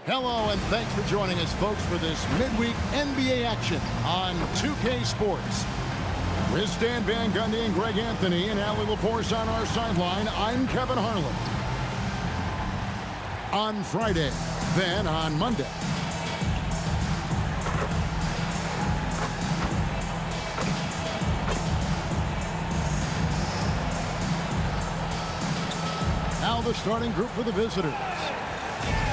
Hello, and thanks for joining us, folks, for this midweek NBA action on 2K Sports. With Stan Van Gundy and Greg Anthony and Allie LaForce on our sideline, I'm Kevin Harlan. On Friday, then on Monday. Now the starting group for the visitors.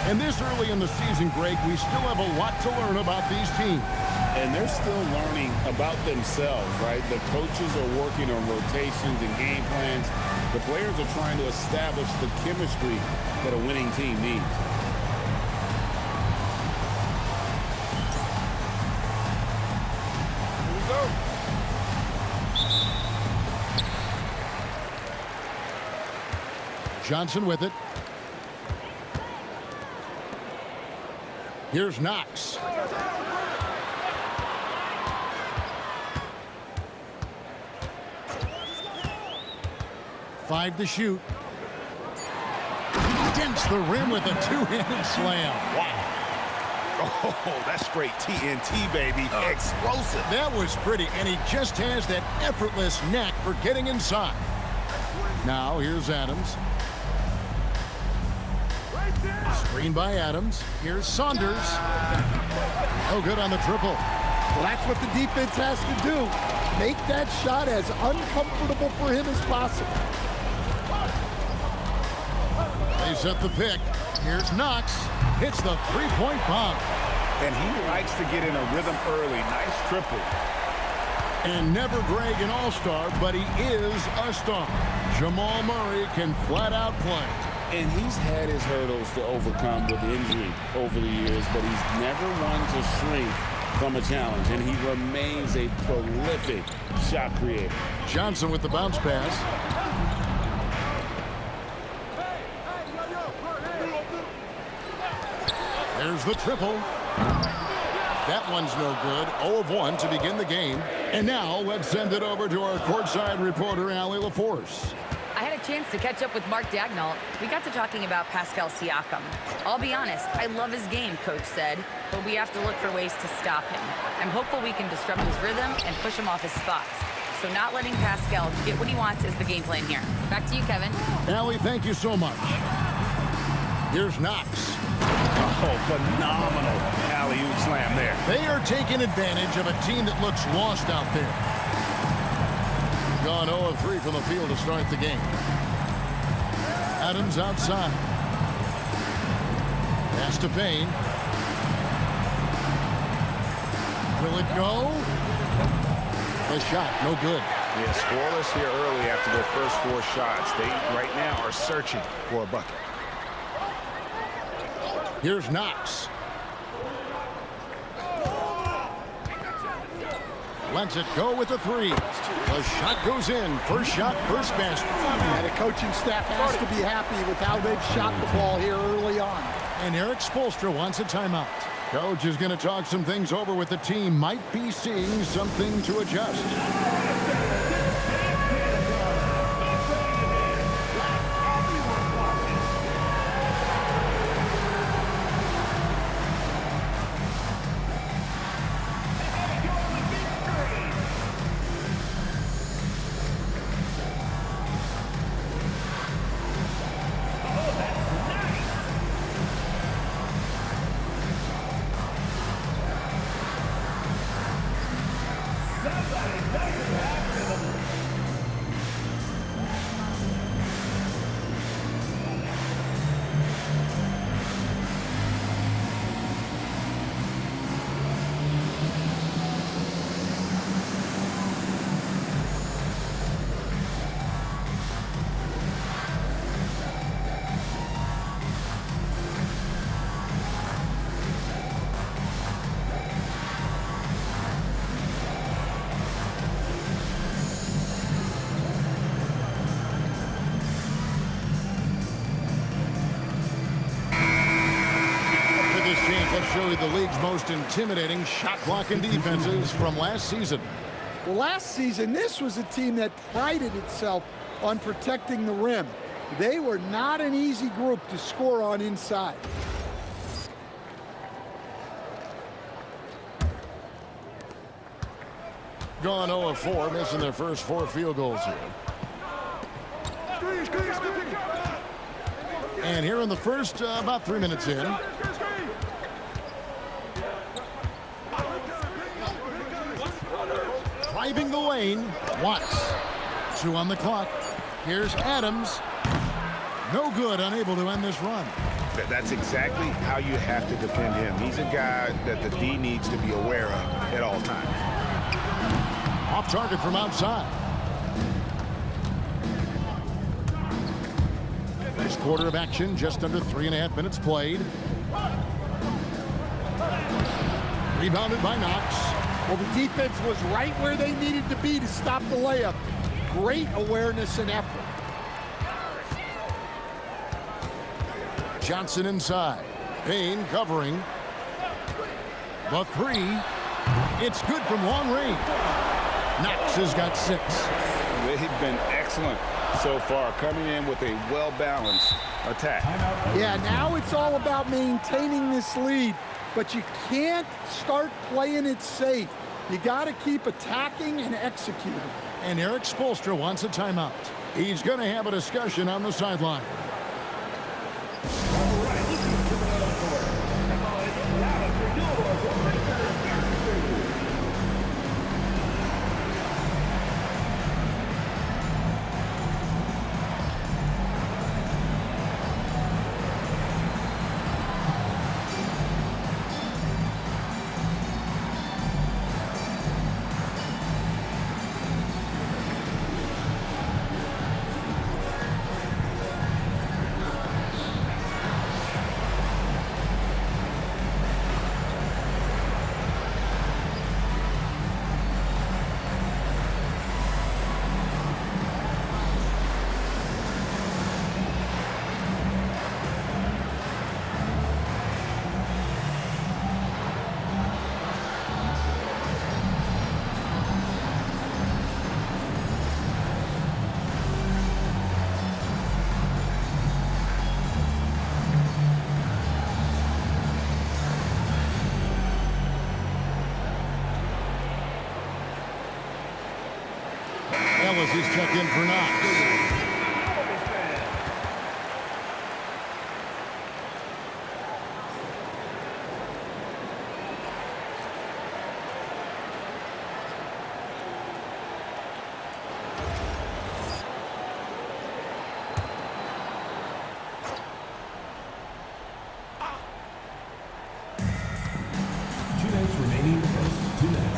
And this early in the season, Greg, we still have a lot to learn about these teams. And they're still learning about themselves, right? The coaches are working on rotations and game plans. The players are trying to establish the chemistry that a winning team needs. Here we go. Johnson with it. Here's Knox. Five to shoot. He dents the rim with a two-handed slam. Wow. Oh, that's straight TNT, baby. Explosive. That was pretty, and he just has that effortless knack for getting inside. Now, here's Adams. Screen by Adams. Here's Saunders. No good on the triple. Well, that's what the defense has to do. Make that shot as uncomfortable for him as possible. They set the pick. Here's Knox. Hits the three-point bomb. And he likes to get in a rhythm early. Nice triple. And never Greg an all-star, but he is a star. Jamal Murray can flat out play. And he's had his hurdles to overcome with injury over the years, but he's never one to shrink from a challenge, and he remains a prolific shot creator. Johnson with the bounce pass. There's the triple. That one's no good. 0 of 1 to begin the game. And now let's send it over to our courtside reporter, Allie LaForce. I had a chance to catch up with Mark Dagnall. We got to talking about Pascal Siakam. I'll be honest, I love his game, Coach said, but we have to look for ways to stop him. I'm hopeful we can disrupt his rhythm and push him off his spots. So not letting Pascal get what he wants is the game plan here. Back to you, Kevin. Allie, thank you so much. Here's Knox. Oh, phenomenal alley-oop slam there. They are taking advantage of a team that looks lost out there. Gone 0 of 3 from the field to start the game. Adams outside. Pass to Payne. Will it go? The shot, no good. Yeah, scoreless here early after their first 4 shots. They, right now, are searching for a bucket. Here's Knox. Lets it go with a 3. The shot goes in. First shot, first basket. And the coaching staff has to be happy with how they've shot the ball here early on. And Eric Spoelstra wants a timeout. Coach is going to talk some things over with the team. Might be seeing something to adjust. Let's show you the league's most intimidating shot-blocking defenses from last season. Well, last season, this was a team that prided itself on protecting the rim. They were not an easy group to score on inside. Gone 0 of 4, missing their first 4 field goals here. And here in the first, about 3 minutes in. Driving the lane, Watts. 2 on the clock. Here's Adams. No good, unable to end this run. That's exactly how you have to defend him. He's a guy that the D needs to be aware of at all times. Off target from outside. First quarter of action, just under 3.5 minutes played. Rebounded by Knox. Well, the defense was right where they needed to be to stop the layup. Great awareness and effort. Johnson inside. Payne covering. The 3. It's good from long range. Knox has got 6. They've been excellent so far, coming in with a well-balanced attack. Yeah, now it's all about maintaining this lead, but you can't start playing it safe. You got to keep attacking and executing. And Eric Spoelstra wants a timeout. He's going to have a discussion on the sideline. Ellis is checked in for Knox.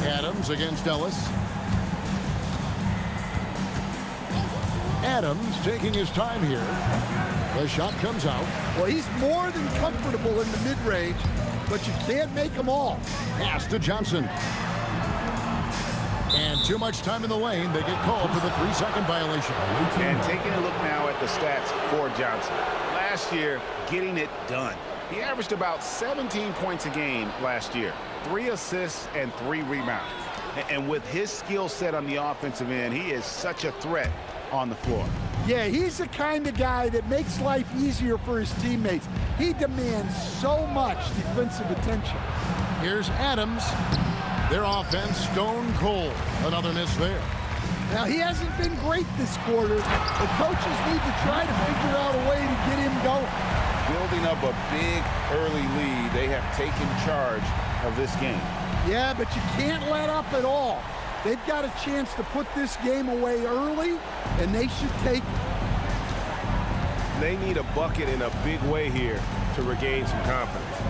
Adams against Ellis. Adams taking his time here. The shot comes out. Well, he's more than comfortable in the mid-range, but you can't make them all. Pass to Johnson. And too much time in the lane. They get called for the 3-second violation. And taking a look now at the stats for Johnson. Last year, getting it done. He averaged about 17 points a game last year. 3 assists and 3 rebounds. And with his skill set on the offensive end, he is such a threat on the floor. Yeah, he's the kind of guy that makes life easier for his teammates. He demands so much defensive attention. Here's Adams. Their offense stone cold. Another miss there. Now, he hasn't been great this quarter. The coaches need to try to figure out a way to get him going. Building up a big early lead, they have taken charge of this game. Yeah, but you can't let up at all. They've got a chance to put this game away early, and they should take it. They need a bucket in a big way here to regain some confidence.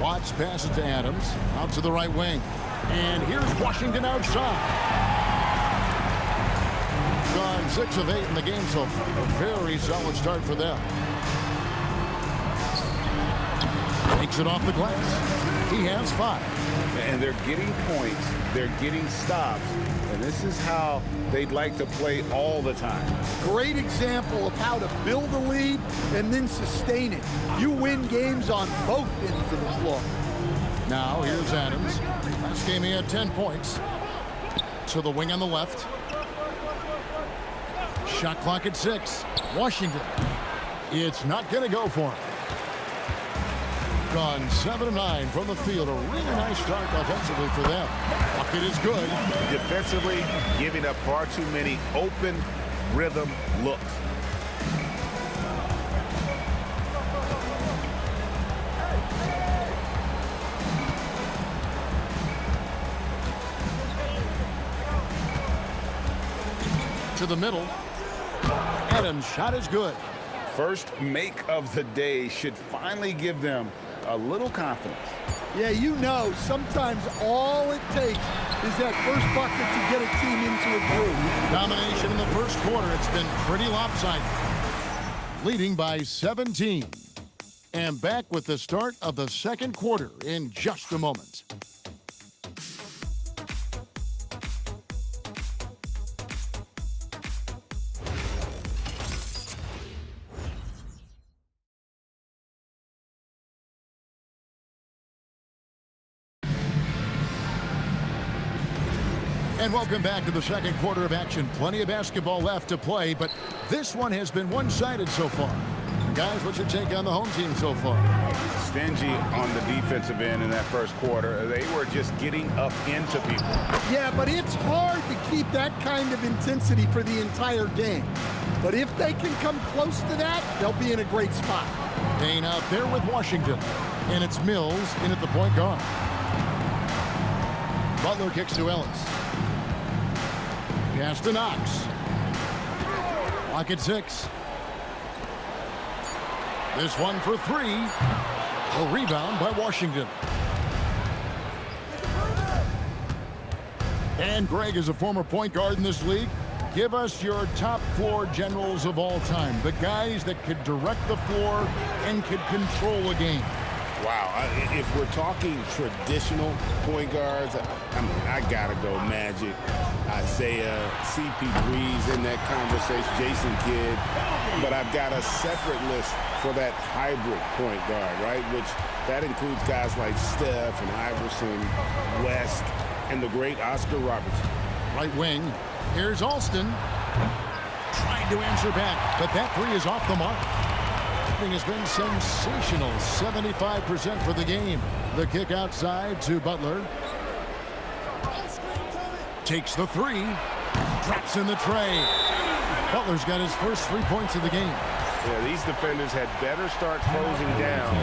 Watts passes to Adams. Out to the right wing. And here's Washington outside. Gone 6 of 8 in the game so far. A very solid start for them. Takes it off the glass. He has 5. And they're getting points. They're getting stops. And this is how they'd like to play all the time. Great example of how to build a lead and then sustain it. You win games on both ends of the floor. Now here's Adams. Last game he had 10 points. To the wing on the left. Shot clock at 6. Washington. It's not going to go for him. Gone 7 of 9 from the field. A really nice start offensively for them. Bucket is good. Defensively, giving up far too many open rhythm looks. To the middle. Adams' shot is good. First make of the day should finally give them a little confidence. Yeah, you know, sometimes all it takes is that first bucket to get a team into a groove. Domination in the first quarter. It's been pretty lopsided. Leading by 17. And back with the start of the second quarter in just a moment. And welcome back to the second quarter of action. Plenty of basketball left to play, but this one has been one-sided so far. Guys, what's your take on the home team so far? Stingy on the defensive end in that first quarter. They were just getting up into people. Yeah, but it's hard to keep that kind of intensity for the entire game. But if they can come close to that, they'll be in a great spot. Payne out there with Washington. And it's Mills in at the point guard. Butler kicks to Ellis. Pass to Knox. Clock at 6. This one for 3. A rebound by Washington. And Greg is a former point guard in this league. Give us your top 4 generals of all time. The guys that could direct the floor and could control a game. Wow, if we're talking traditional point guards, I mean, I gotta go Magic, Isaiah, CP3's in that conversation, Jason Kidd. But I've got a separate list for that hybrid point guard, right? Which that includes guys like Steph and Iverson, West, and the great Oscar Robertson. Right wing, here's Alston. Trying to answer back, but that 3 is off the mark. Has been sensational. 75% for the game. The kick outside to Butler. Takes the 3. Drops in the tray. Butler's got his first 3 points of the game. Yeah, these defenders had better start closing down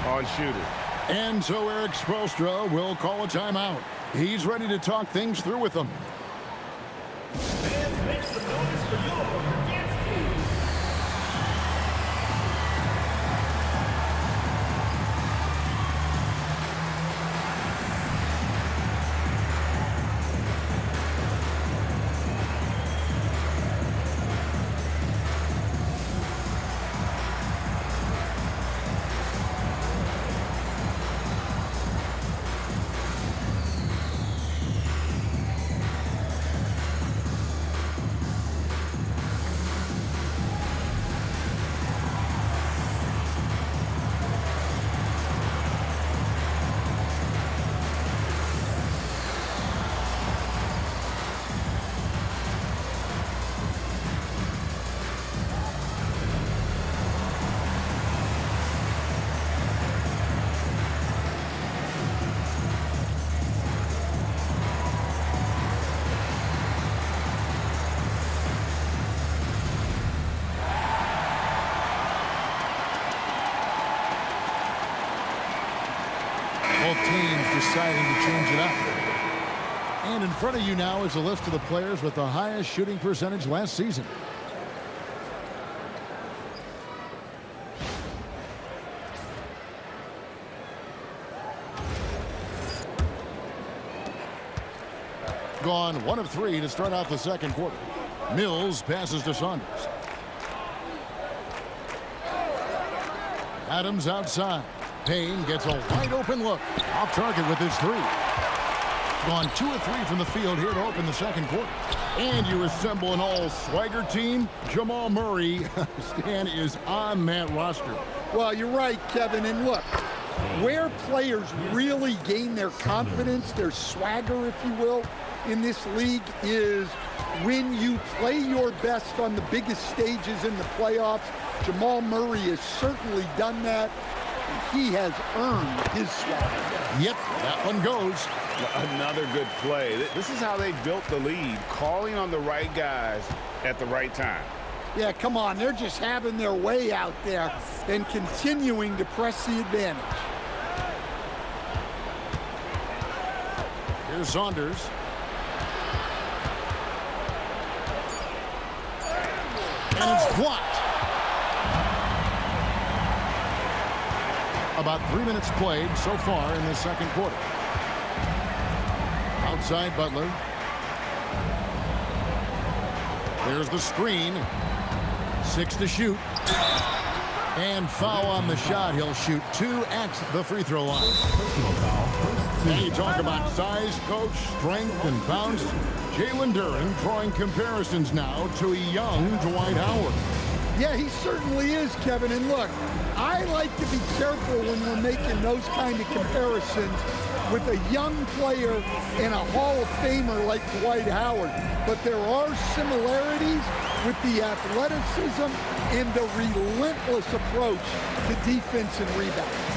on shooters. And so Eric Spoelstra will call a timeout. He's ready to talk things through with them. Both teams deciding to change it up. And in front of you now is a list of the players with the highest shooting percentage last season. Gone 1 of 3 to start out the second quarter. Mills passes to Saunders. Adams outside. Payne gets a wide open look. Off target with his 3. Gone 2 of 3 from the field here to open the second quarter. And you assemble an all-swagger team. Jamal Murray, Stan, is on that roster. Well, you're right, Kevin. And look, where players really gain their confidence, their swagger, if you will, in this league is when you play your best on the biggest stages in the playoffs. Jamal Murray has certainly done that. He has earned his swag. Yep, that one goes. Another good play. This is how they built the lead, calling on the right guys at the right time. Yeah, come on. They're just having their way out there and continuing to press the advantage. Here's Saunders. And it's blocked. About 3 minutes played so far in the second quarter. Outside Butler. There's the screen. 6 to shoot. And foul on the shot. He'll shoot 2 at the free throw line. And you talk about size, coach, strength, and bounce. Jalen Duren drawing comparisons now to a young Dwight Howard. Yeah, he certainly is, Kevin. And look, I like to be careful when we're making those kind of comparisons with a young player and a Hall of Famer like Dwight Howard. But there are similarities with the athleticism and the relentless approach to defense and rebounding.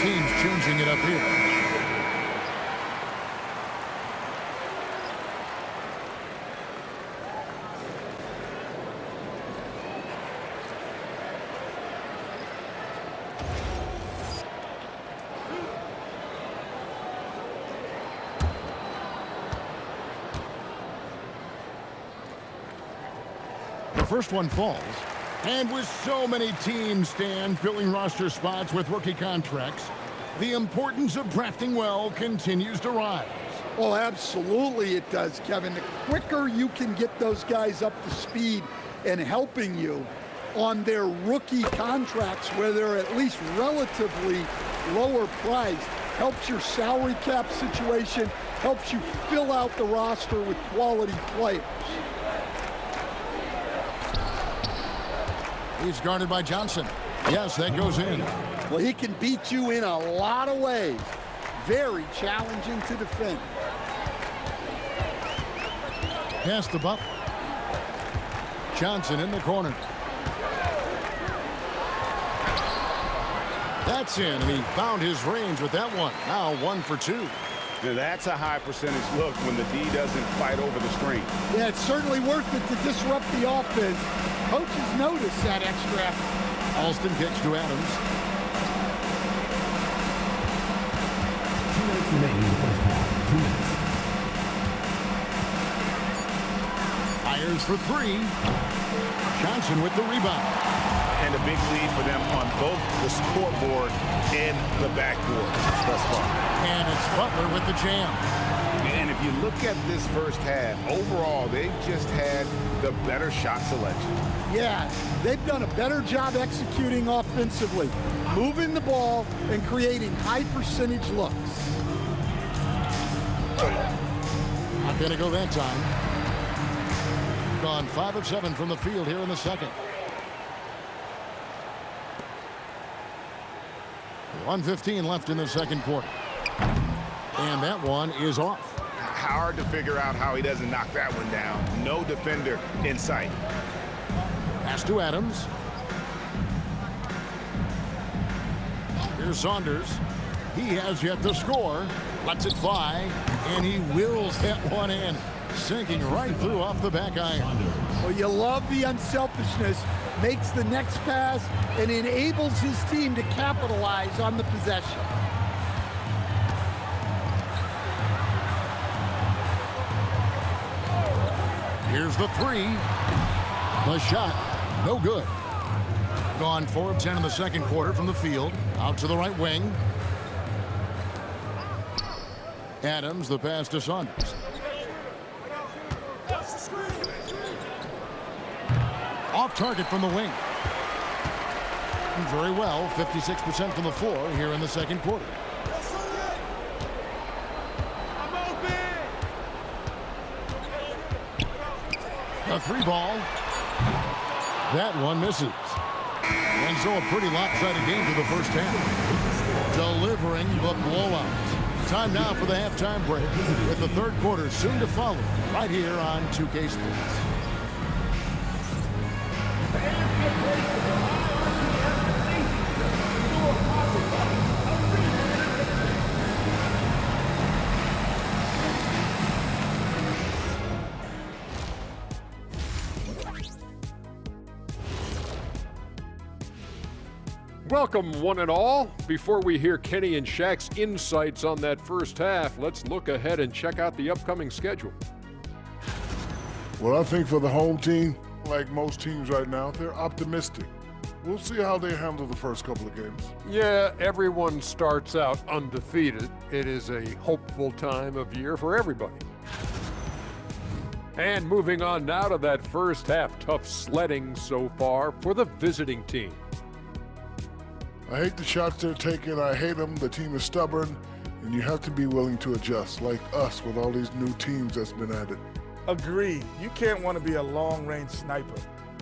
Teams changing it up here. The first one falls. And with so many teams, Stan, filling roster spots with rookie contracts, the importance of drafting well continues to rise. Oh, absolutely it does, Kevin. The quicker you can get those guys up to speed and helping you on their rookie contracts where they're at least relatively lower priced, helps your salary cap situation, helps you fill out the roster with quality players. He's guarded by Johnson. Yes, that goes in. Well, he can beat you in a lot of ways. Very challenging to defend. Pass to Butler. Johnson in the corner. That's in, and he found his range with that one. Now 1 for 2. Now that's a high percentage look when the D doesn't fight over the screen. Yeah, it's certainly worth it to disrupt the offense. Coaches notice that extra effort. Alston kicks to Adams. 2 minutes remaining in the first half. 2 minutes. Fires for 3. Johnson with the rebound. And a big lead for them on both the scoreboard and the backboard thus far. And it's Butler with the jam. And if you look at this first half, overall, they've just had the better shot selection. Yeah, they've done a better job executing offensively, moving the ball and creating high percentage looks. Not going to go that time. Gone 5 of 7 from the field here in the second. 1:15 left in the second quarter. And that one is off. Hard to figure out how he doesn't knock that one down. No defender in sight. Pass to Adams. Here's Saunders. He has yet to score. Lets it fly. And he wills that one in. Sinking right through off the back iron. Well, you love the unselfishness. Makes the next pass and enables his team to capitalize on the possession. Here's the three. The shot, no good. Gone 4 of 10 in the second quarter from the field. Out to the right wing. Adams, the pass to Saunders. Off target from the wing. Very well, 56% from the floor here in the second quarter. A three ball. That one misses. And so a pretty lopsided game for the first half. Delivering the blowout. Time now for the halftime break, with the third quarter soon to follow right here on 2K Sports. Welcome, one and all. Before we hear Kenny and Shaq's insights on that first half, let's look ahead and check out the upcoming schedule. Well, I think for the home team, like most teams right now, they're optimistic. We'll see how they handle the first couple of games. Yeah, everyone starts out undefeated. It is a hopeful time of year for everybody. And moving on now to that first half, tough sledding so far for the visiting team. I hate the shots they're taking. I hate them. The team is stubborn, and you have to be willing to adjust, like us with all these new teams that's been added. Agreed. You can't want to be a long-range sniper.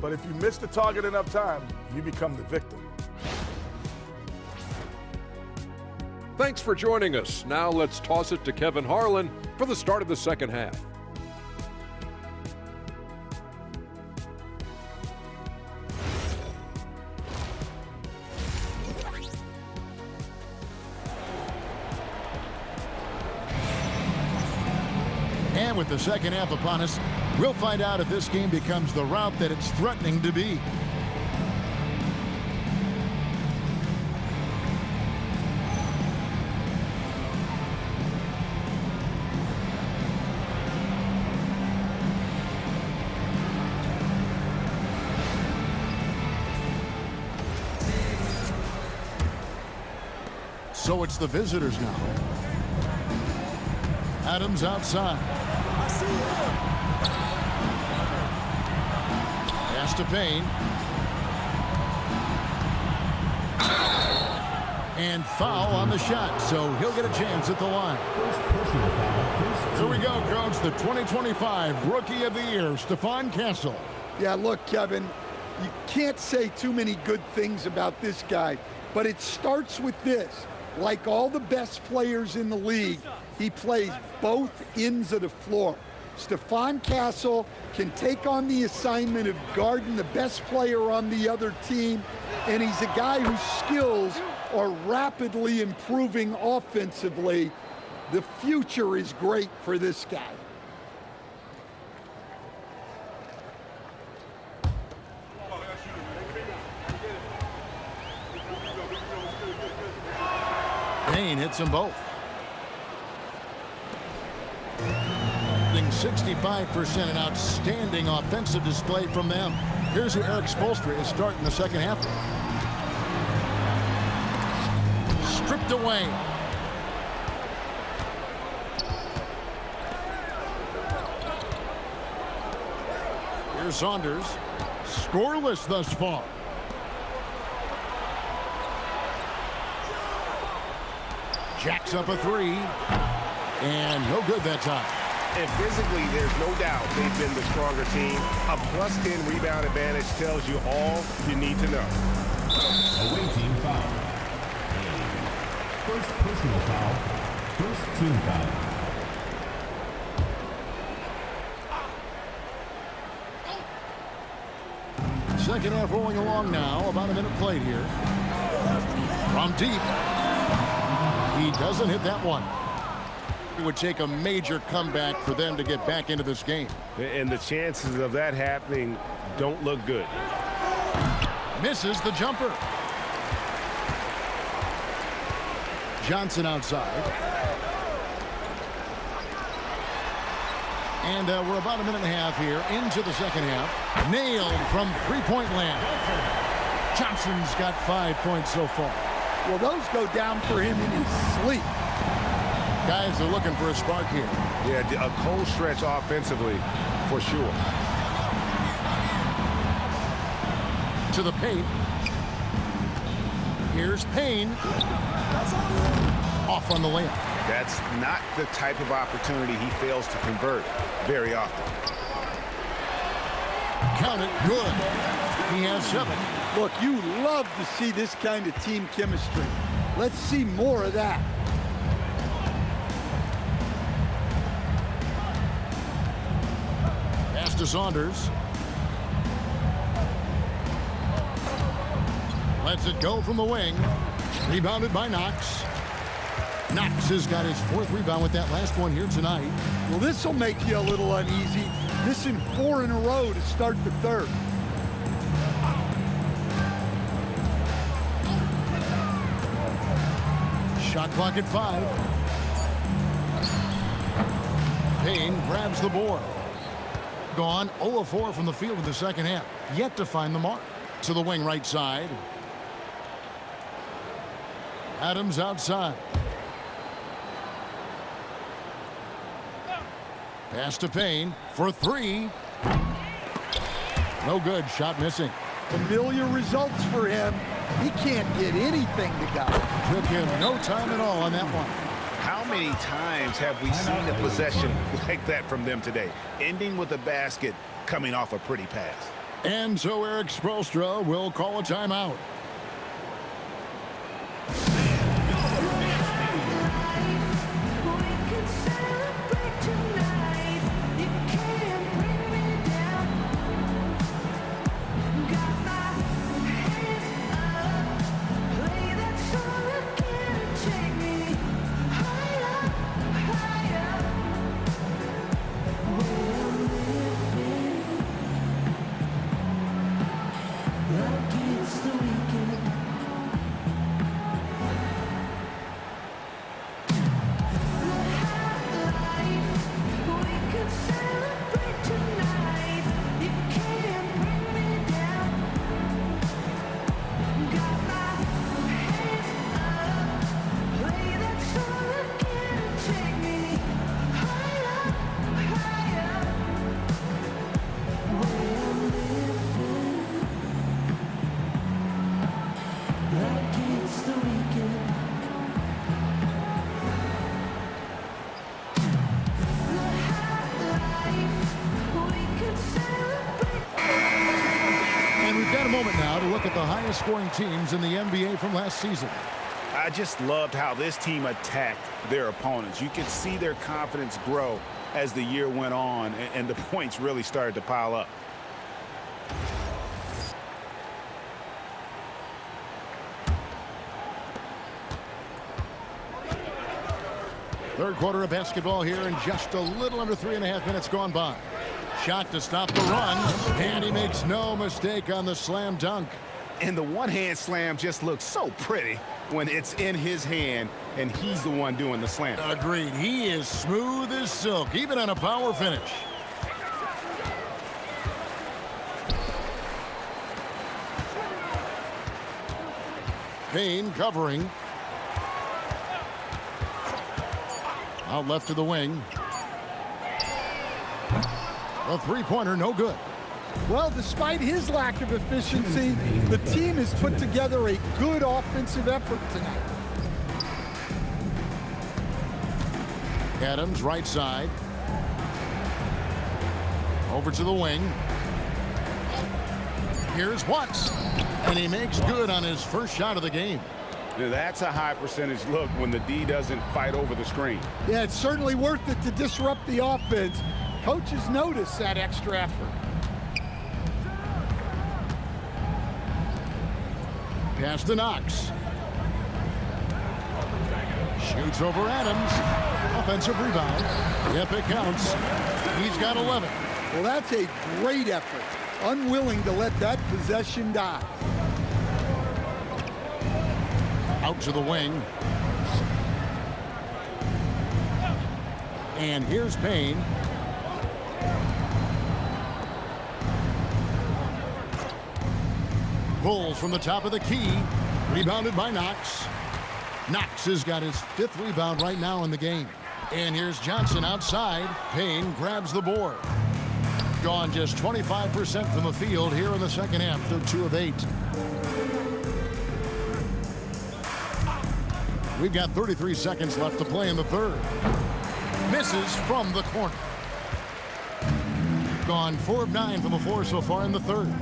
But if you miss the target enough times, you become the victim. Thanks for joining us. Now let's toss it to Kevin Harlan for the start of the second half. And with the second half upon us, we'll find out if this game becomes the route that it's threatening to be. So it's the visitors now. Adams outside. Pass to Payne. And foul on the shot, so he'll get a chance at the line. Here we go, Coach. The 2025 Rookie of the Year, Stephon Castle. Yeah, look, Kevin, you can't say too many good things about this guy, but it starts with this. Like all the best players in the league, he plays both ends of the floor. Stephon Castle can take on the assignment of guarding the best player on the other team, and he's a guy whose skills are rapidly improving offensively. The future is great for this guy. Payne hits them both. 65%, an outstanding offensive display from them. Here's who Eric Spoelstra is starting the second half. Stripped away. Here's Saunders. Scoreless thus far. Jacks up a three. And no good that time. And physically, there's no doubt they've been the stronger team. A +10 rebound advantage tells you all you need to know. Away team foul. First personal foul. First team foul. Second half rolling along now. About a minute played here. From deep. He doesn't hit that one. It would take a major comeback for them to get back into this game. And the chances of that happening don't look good. Misses the jumper. Johnson outside. And we're about a minute and a half here into the second half. Nailed from three-point land. Johnson's got 5 points so far. Well, those go down for him in his sleep. Guys are looking for a spark here. Yeah, a cold stretch offensively for sure. To the paint. Here's Payne. Off on the layup. That's not the type of opportunity he fails to convert very often. Count it. Good. He has 7. Look, you love to see this kind of team chemistry. Let's see more of that. Pass to Saunders. Lets it go from the wing. Rebounded by Knox. Knox has got his 4th rebound with that last one here tonight. Well, this will make you a little uneasy. This in 4 in a row to start the third. Shot clock at 5. Payne grabs the board. Gone 0 of 4 from the field in the second half. Yet to find the mark. To the wing right side. Adams outside. Pass to Payne for 3. No good. Shot missing. Familiar results for him. He can't get anything to go. Took him no time at all on that one. How many times have we seen a possession like that from them today? Ending with a basket, coming off a pretty pass. And so Eric Spoelstra will call a timeout. At the highest scoring teams in the NBA from last season. I just loved how this team attacked their opponents. You could see their confidence grow as the year went on, and the points really started to pile up. Third quarter of basketball here, and just a little under 3.5 minutes gone by. Shot to stop the run, and he makes no mistake on the slam dunk. And the one-hand slam just looks so pretty when it's in his hand and he's the one doing the slam. Agreed. He is smooth as silk, even on a power finish. Payne covering. Out left to the wing. A three-pointer, no good. Well, despite his lack of efficiency, the team has put together a good offensive effort tonight. Adams, right side. Over to the wing. Here's Watts. And he makes good on his first shot of the game. Now, that's a high percentage look when the D doesn't fight over the screen. Yeah, it's certainly worth it to disrupt the offense. Coaches notice that extra effort. Pass to Knox. Shoots over Adams. Offensive rebound. Yep, it counts. He's got 11. Well, that's a great effort. Unwilling to let that possession die. Out to the wing. And here's Payne. Pulls from the top of the key. Rebounded by Knox. Knox has got his 5th rebound right now in the game. And here's Johnson outside. Payne grabs the board. Gone just 25% from the field here in the second half. They're 2 of 8. We've got 33 seconds left to play in the third. Misses from the corner. Gone 4 of 9 from the floor so far in the third.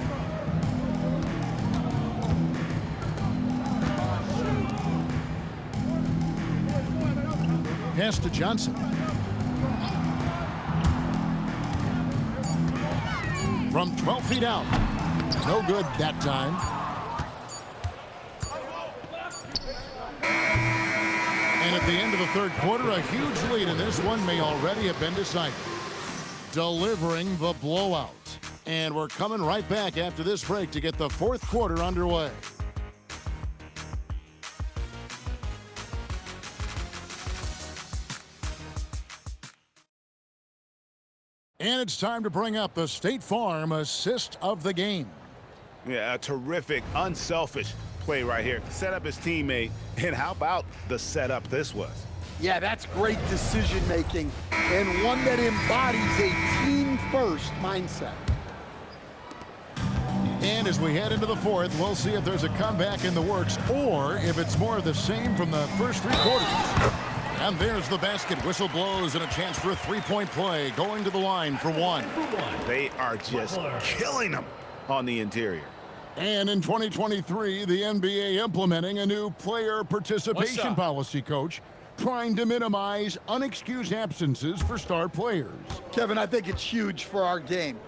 Pass to Johnson. From 12 feet out. No good that time. And at the end of the third quarter, a huge lead in this one may already have been decided. Delivering the blowout. And we're coming right back after this break to get the fourth quarter underway. And it's time to bring up the State Farm assist of the game. Yeah, a terrific, unselfish play right here. Set up his teammate, and how about the setup this was? Yeah, that's great decision-making, and one that embodies a team-first mindset. And as we head into the fourth, we'll see if there's a comeback in the works or if it's more of the same from the first 3 quarters. And there's the basket. Whistle blows and a chance for a 3-point play going to the line for 1. They are just killing them on the interior. And in 2023, the NBA implementing a new player participation policy, Coach, trying to minimize unexcused absences for star players. Kevin, I think it's huge for our game.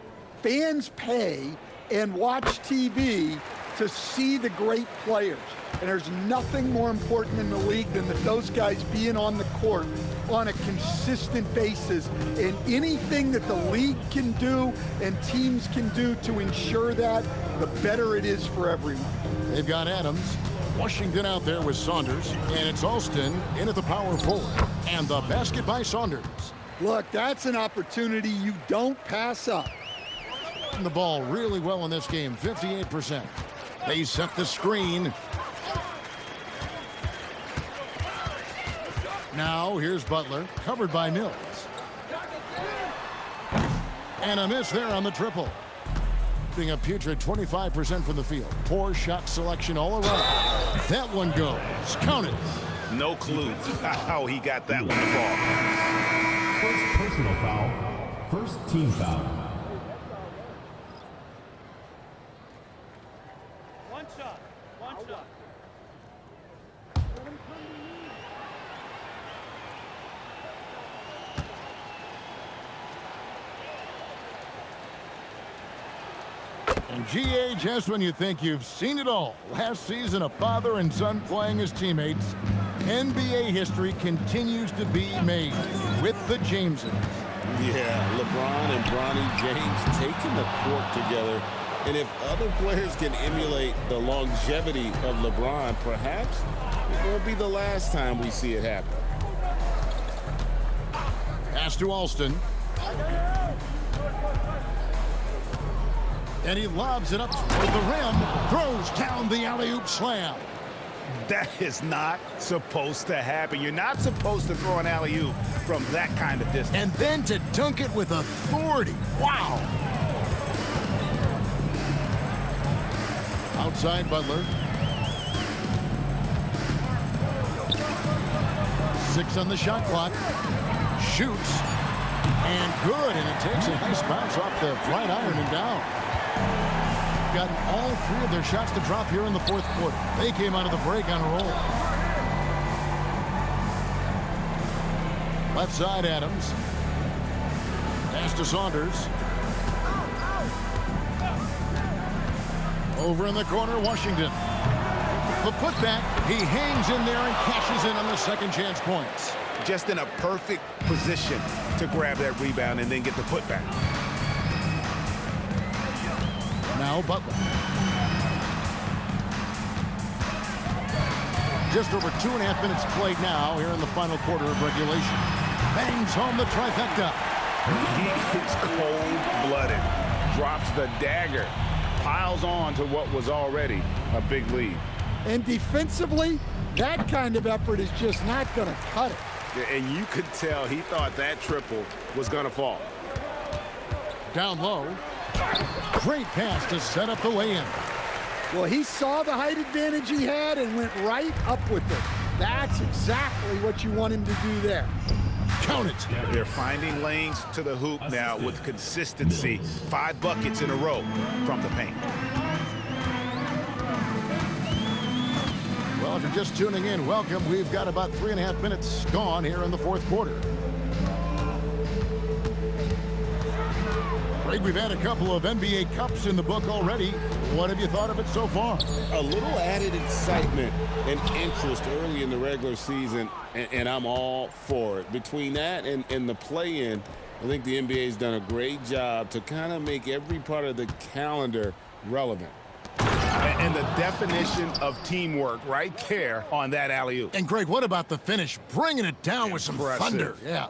Fans pay and watch TV to see the great players. And there's nothing more important in the league than that those guys being on the court on a consistent basis. And anything that the league can do and teams can do to ensure that, the better it is for everyone. They've got Adams, Washington out there with Saunders, and it's Alston in at the power forward. And the basket by Saunders. Look, that's an opportunity you don't pass up. The ball really well in this game, 58%. They set the screen. Now here's Butler, covered by Mills. And a miss there on the triple. Being a putrid 25% from the field. Poor shot selection all around. That one goes. Count it. No clue how he got that one to fall. First personal foul. First team foul. One shot. And GA, just when you think you've seen it all. Last season, a father and son playing as teammates. NBA history continues to be made with the Jameses. Yeah, LeBron and Bronny James taking the court together. And if other players can emulate the longevity of LeBron, perhaps it won't be the last time we see it happen. Pass to Alston. And he lobs it up to the rim. Throws down the alley-oop slam. That is not supposed to happen. You're not supposed to throw an alley-oop from that kind of distance. And then to dunk it with authority. Wow. Outside Butler. 6 on the shot clock. Shoots. And good. And it takes a nice bounce off the right iron and down. Gotten all 3 of their shots to drop here in the fourth quarter. They came out of the break on a roll. Left side Adams. Pass to Saunders. Over in the corner, Washington. The putback, he hangs in there and cashes in on the second chance points. Just in a perfect position to grab that rebound and then get the putback. Now Butler. Just over 2.5 minutes played now here in the final quarter of regulation. Bangs home the trifecta. He is cold-blooded. Drops the dagger. piles on to what was already a big lead. And defensively, that kind of effort is just not going to cut it. And you could tell he thought that triple was going to fall. Down low. Great pass to set up the lay-in. Well, he saw the height advantage he had and went right up with it. That's exactly what you want him to do there. Count it. They're finding lanes to the hoop now with consistency. 5 buckets in a row from the paint. Well, if you're just tuning in, welcome. We've got about 3.5 minutes gone here in the fourth quarter. Greg, we've had a couple of NBA Cups in the book already. What have you thought of it so far? A little added excitement and interest early in the regular season, and I'm all for it. Between that and the play-in, I think the NBA has done a great job to kind of make every part of the calendar relevant. And the definition of teamwork right there on that alley-oop. And Greg, what about the finish? Bringing it down with some thunder. Yeah.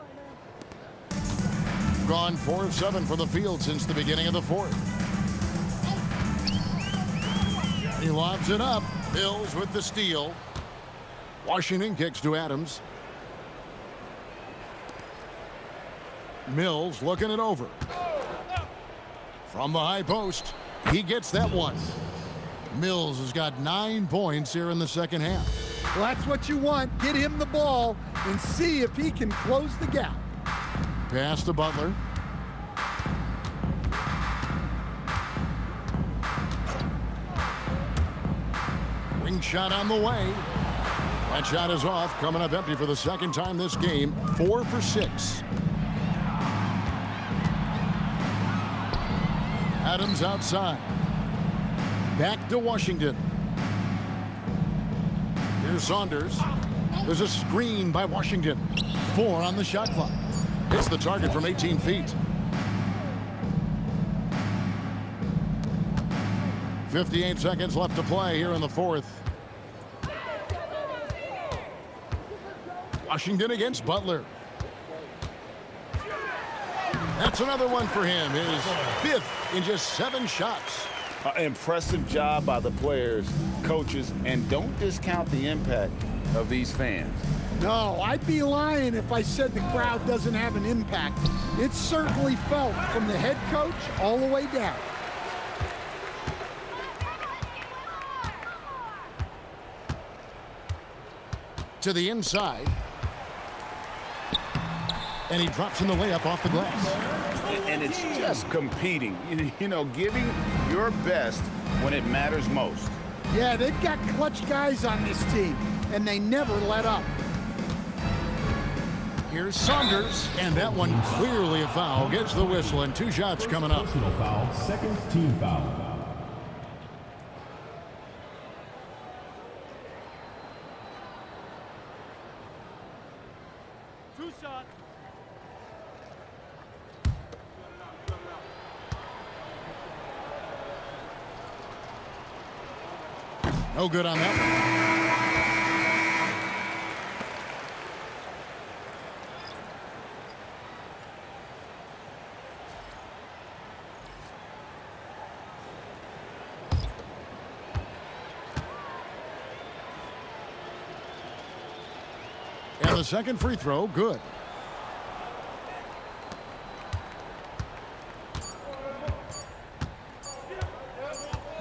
Gone 4 of 7 for the field since the beginning of the fourth. He lobs it up. Bills with the steal. Washington kicks to Adams. Mills looking it over. From the high post, he gets that one. Mills has got 9 points here in the second half. Well, that's what you want. Get him the ball and see if he can close the gap. Pass to Butler. Wing shot on the way. That shot is off, coming up empty for the second time this game. 4 for 6. Adams outside. Back to Washington. Here's Saunders. There's a screen by Washington. 4 on the shot clock. Hits the target from 18 feet. 58 seconds left to play here in the fourth. Washington against Butler. That's another one for him. His 5th in just 7 shots. Impressive job by the players, coaches, and don't discount the impact of these fans. No, I'd be lying if I said the crowd doesn't have an impact. It's certainly felt from the head coach all the way down. To the inside. And he drops in the layup off the glass. And it's just competing, you know, giving your best when it matters most. Yeah, they've got clutch guys on this team, and they never let up. Here's Saunders, and that one clearly a foul. Gets the whistle, and 2 shots coming up. Personal foul, second team foul. No good on that one. And the second free throw, good.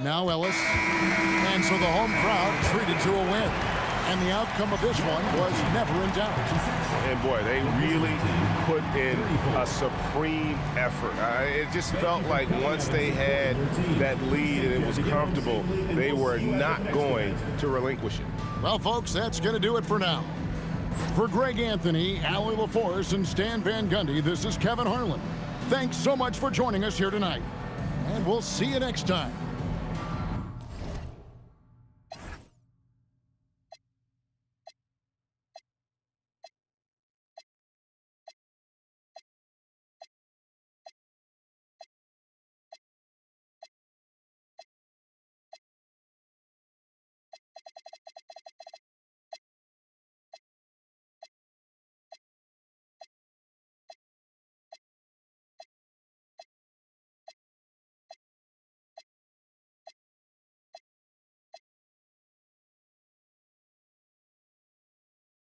Now Ellis. And so the home crowd treated to a win. And the outcome of this one was never in doubt. And boy, they really put in a supreme effort. It just felt like once they had that lead and it was comfortable, they were not going to relinquish it. Well, folks, that's going to do it for now. For Greg Anthony, Allie LaForce, and Stan Van Gundy, this is Kevin Harlan. Thanks so much for joining us here tonight. And we'll see you next time.